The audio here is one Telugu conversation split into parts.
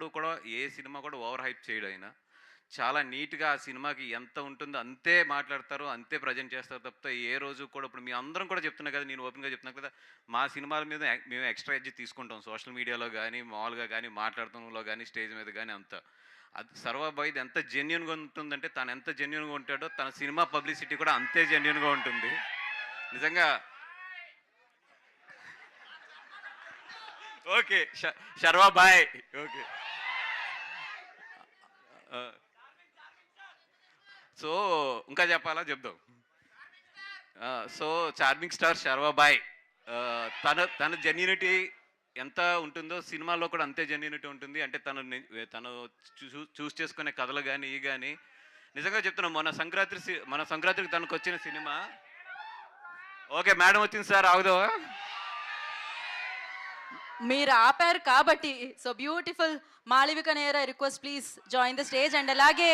ఎప్పుడు కూడా ఏ సినిమా కూడా ఓవర్ హైప్ చేయడు ఆయన. చాలా నీట్‌గా ఆ సినిమాకి ఎంత ఉంటుందో అంతే మాట్లాడతారు. అంతే ప్రజెంట్ చేస్తారు తప్పితే ఏ రోజు కూడా ఇప్పుడు మీ అందరం కూడా చెప్తున్నా కదా! నేను ఓపెన్‌గా చెప్తున్నా కదా! మా సినిమాల మీద మేము ఎక్స్‌ట్రా ఎడ్జ్ తీసుకుంటాం. సోషల్ మీడియాలో గానీ, మామూలుగా గానీ, మాట్లాడటంలో గానీ, స్టేజ్ మీద గానీ అంతా. అది 'సర్వబాయ్‌ది' ఎంత జెన్యూన్‌గా ఉంటుందంటే తను ఎంత జెన్యూన్‌గా ఉంటాడో తన సినిమా పబ్లిసిటీ కూడా అంతే జెన్యూన్‌గా ఉంటుంది. నిజంగా ఓకే. 'శర్వాబాయ్' ఓకే. ఆ! సో, ఇంకా చెప్పాలా? చెప్దాం. సో, 'చార్మింగ్ స్టార్ శర్వాబాయ్' తన తన జెన్యూనిటీ ఎంత ఉంటుందో సినిమాలో కూడా అంతే జెన్యూనిటీ ఉంటుంది. అంటే తను చూస్ చేసుకునే కథలు గాని, ఇయి గాని నిజంగా చెప్తున్నా మన సంక్రాంతికి తనకొచ్చిన సినిమా ఓకే. మేడం వచ్చింది సార్ ఆగుదామా? మీరు ఆపారు కాబట్టి సో బ్యూటిఫుల్ మాళవిక నేర request please join the stage and అలాగే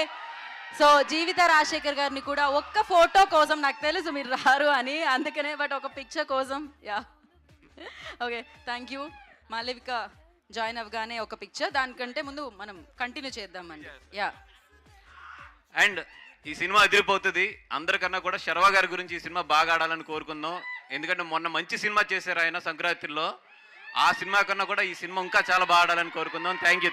సో జీవిత రాజశేఖర్ గారిని కూడా ఒక్క ఫోటో కోసం నాకు తెలుసు మీరు రారు అని అందుకనే బట్ ఒక పిక్చర్ కోసం yeah okay thank you Malavika join అవ్వగానే ఒక పిక్చర్ దానికంటే ముందు మనం కంటిన్యూ చేద్దామండి యా అండ్ ఈ సినిమా అదిరిపోతుంది. అందరికన్నా కూడా శర్వా గారి గురించి ఈ సినిమా బాగా ఆడాలని కోరుకుందాం. ఎందుకంటే మొన్న మంచి సినిమా చేశారు ఆయన సంక్రాంతిలో. ఆ సినిమా కన్నా కూడా ఈ సినిమా ఇంకా చాలా బాగా ఆడాలని కోరుకుందాం. Thank you.